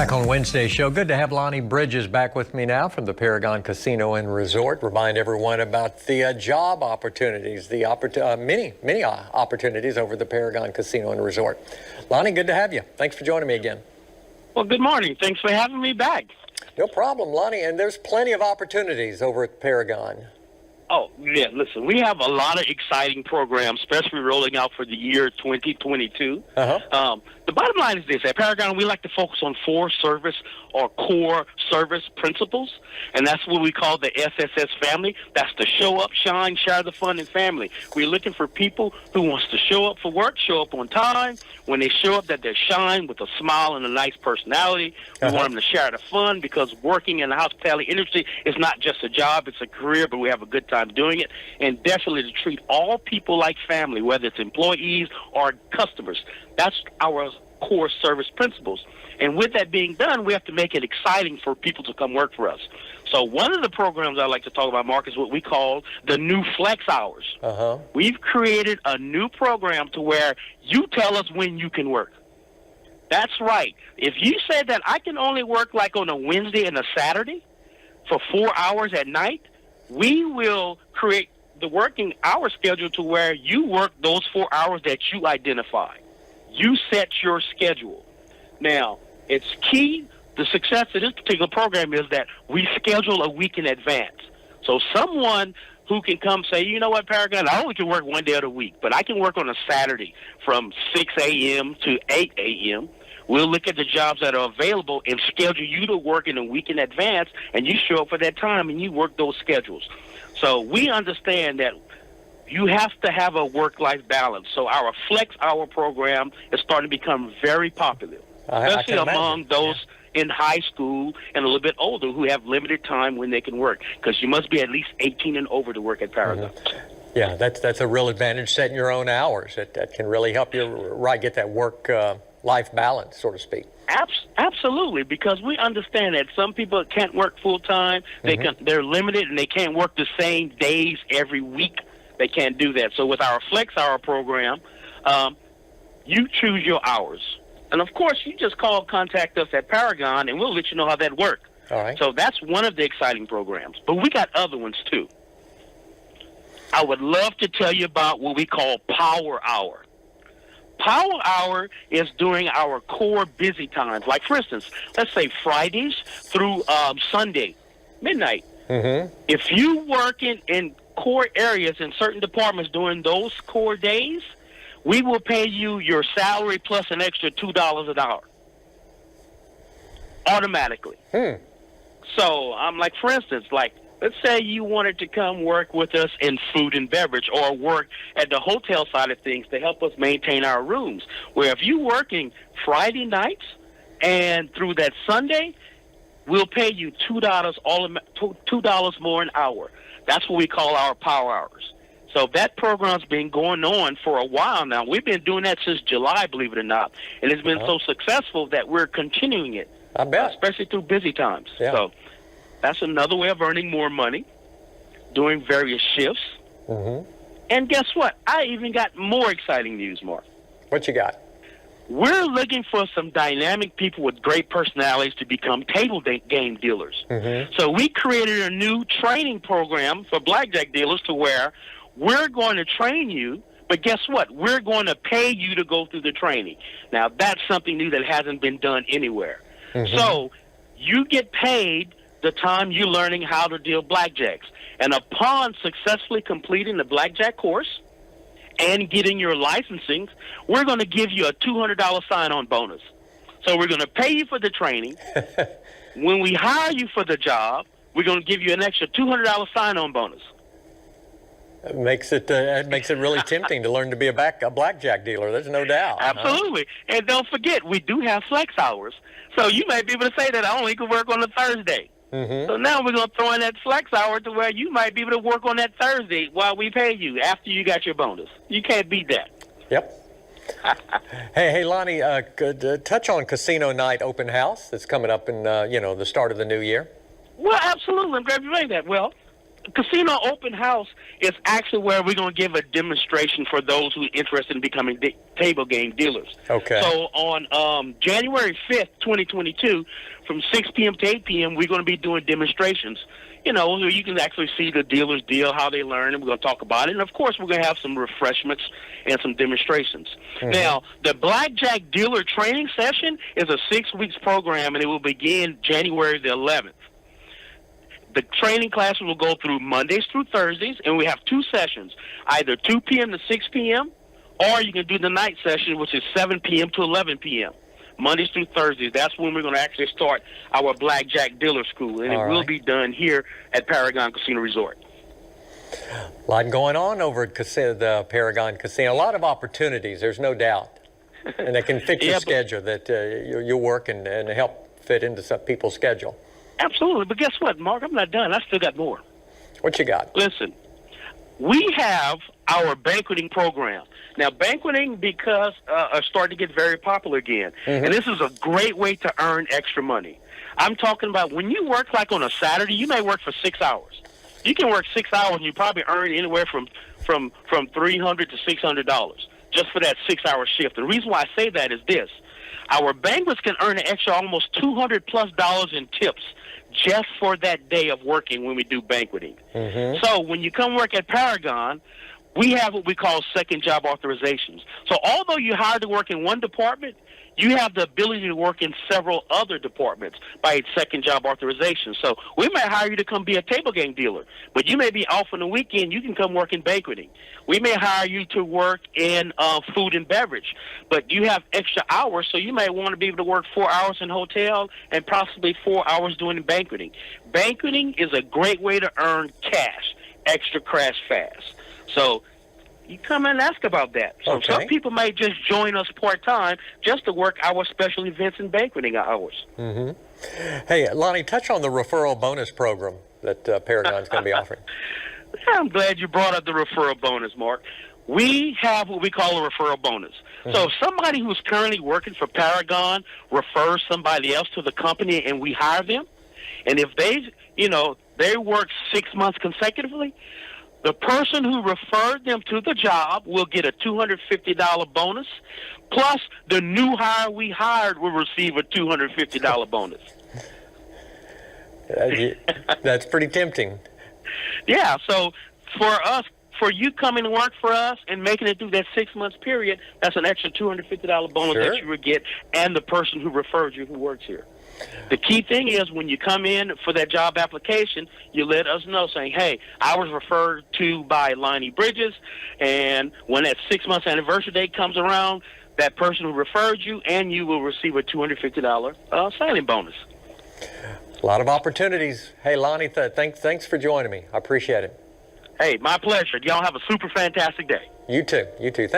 Back on Wednesday's show. Good to have Lonnie Bridges back with me now from the Paragon Casino and Resort. Remind everyone about the job opportunities, the many opportunities over the Paragon Casino and Resort. Lonnie, good to have you. Thanks for joining me again. Well, good morning. Thanks for having me back. No problem, Lonnie. And there's plenty of opportunities over at Paragon. Oh, yeah, listen, we have a lot of exciting programs, especially rolling out for the year 2022. The bottom line is this. At Paragon, we like to focus on 4 service or core service principles, and that's what we call the SSS family. That's the show up, shine, share the fun, and family. We're looking for people who wants to show up for work, show up on time. When they show up, that they shine with a smile and a nice personality. We want them to share the fun, because working in the hospitality industry is not just a job, it's a career, but we have a good time doing it. And definitely to treat all people like family, whether it's employees or customers. That's our core service principles. And with that being done, we have to make it exciting for people to come work for us. So one of the programs I like to talk about, Mark, is what we call the new flex hours. We've created a new program to where you tell us when you can work. That's right. If you say that I can only work like on a Wednesday and a Saturday for 4 hours at night, we will create the working hour schedule to where you work those 4 hours that you identify. You set your schedule. Now, it's key. The success of this particular program is that we schedule a week in advance. So someone who can come say, you know what, Paragon, I only can work one day of the week, but I can work on a Saturday from 6 a.m. to 8 a.m. We'll look at the jobs that are available and schedule you to work in a week in advance, and you show up for that time and you work those schedules. So we understand that you have to have a work-life balance. So our Flex Hour program is starting to become very popular, especially among those in high school and a little bit older who have limited time when they can work, because you must be at least 18 and over to work at Paragon. Yeah, that's a real advantage, setting your own hours. That can really help you get that work-life balance, so to speak. Absolutely, because we understand that some people can't work full-time. They're limited, and they can't work the same days every week. They can't do that. So with our Flex Hour program, you choose your hours. And, of course, you just contact us at Paragon, and we'll let you know how that works. All right. So that's one of the exciting programs. But we got other ones, too. I would love to tell you about what we call Power Hour. Power Hour is during our core busy times. Like, for instance, let's say Fridays through Sunday, midnight. If you work in core areas in certain departments during those core days, we will pay you your salary plus an extra $2 an hour automatically. So I'm like, for instance, like, let's say you wanted to come work with us in food and beverage, or work at the hotel side of things to help us maintain our rooms. Where if you're working Friday nights and through that Sunday, we'll pay you $2 more an hour. That's what we call our Power Hours. So that program's been going on for a while now. We've been doing that since July, believe it or not. And it's been so successful that we're continuing it. I bet. Especially through busy times. Yeah. So that's another way of earning more money, doing various shifts. And guess what? I even got more exciting news, Mark. What you got? We're looking for some dynamic people with great personalities to become table game dealers. So we created a new training program for blackjack dealers to where we're going to train you, but guess what? We're going to pay you to go through the training. Now, that's something new that hasn't been done anywhere. So you get paid the time you're learning how to deal blackjacks. And upon successfully completing the blackjack course and getting your licensing, we're going to give you a $200 sign-on bonus. So we're going to pay you for the training. When we hire you for the job, we're going to give you an extra $200 sign-on bonus. It makes it really tempting to learn to be a blackjack dealer. There's no doubt. Absolutely. And don't forget, we do have flex hours. So you may be able to say that I only can work on a Thursday. So now we're going to throw in that flex hour to where you might be able to work on that Thursday while we pay you after you got your bonus. You can't beat that. Yep. Hey, Lonnie, touch on Casino Night Open House that's coming up in, the start of the new year. Well, absolutely. I'm glad you made that. Well, Casino Open House is actually where we're going to give a demonstration for those who are interested in becoming table game dealers. Okay. So on January 5th, 2022, from 6 p.m. to 8 p.m., we're going to be doing demonstrations. You know, you can actually see the dealers deal, how they learn, and we're going to talk about it. And, of course, we're going to have some refreshments and some demonstrations. Mm-hmm. Now, the Blackjack Dealer Training Session is a 6-week program, and it will begin January the 11th. The training classes will go through Mondays through Thursdays, and we have 2 sessions, either 2 p.m. to 6 p.m., or you can do the night session, which is 7 p.m. to 11 p.m. Mondays through Thursdays. That's when we're going to actually start our Blackjack Dealer School, and it will be done here at Paragon Casino Resort. A lot going on over at the Paragon Casino. A lot of opportunities, there's no doubt. And they can fit your schedule, that you work and help fit into some people's schedule. Absolutely. But guess what, Mark? I'm not done. I still got more. What you got? Listen, we have our banqueting program. Now, banqueting, because are starting to get very popular again. Mm-hmm. And this is a great way to earn extra money. I'm talking about when you work like on a Saturday, you may work for 6 hours. You can work 6 hours and you probably earn anywhere from $300 to $600 just for that 6-hour shift. The reason why I say that is this. Our banquets can earn an extra almost $200+ in tips just for that day of working when we do banqueting. Mm-hmm. So when you come work at Paragon, we have what we call second job authorizations. So although you're hired to work in one department, you have the ability to work in several other departments by its second job authorization. So we may hire you to come be a table game dealer, but you may be off on the weekend. You can come work in banqueting. We may hire you to work in food and beverage, but you have extra hours, so you may want to be able to work 4 hours in hotel and possibly 4 hours doing banqueting. Banqueting is a great way to earn cash, extra cash fast. So you come and ask about that. So some people may just join us part-time just to work our special events and banqueting hours. Mm-hmm. Hey, Lonnie, touch on the referral bonus program that Paragon's going to be offering. I'm glad you brought up the referral bonus, Mark. We have what we call a referral bonus. Mm-hmm. So if somebody who's currently working for Paragon refers somebody else to the company and we hire them, and if they work 6 months consecutively, the person who referred them to the job will get a $250 bonus, plus the new hire we hired will receive a $250 bonus. That's pretty tempting. Yeah, so for you coming to work for us and making it through that 6 months period, that's an extra $250 bonus that you would get, and the person who referred you who works here. The key thing is when you come in for that job application, you let us know saying, hey, I was referred to by Lonnie Bridges, and when that 6 months anniversary date comes around, that person who referred you and you will receive a $250 signing bonus. A lot of opportunities. Hey, Lonnie, thanks for joining me. I appreciate it. Hey, my pleasure. Y'all have a super fantastic day. You too. You too.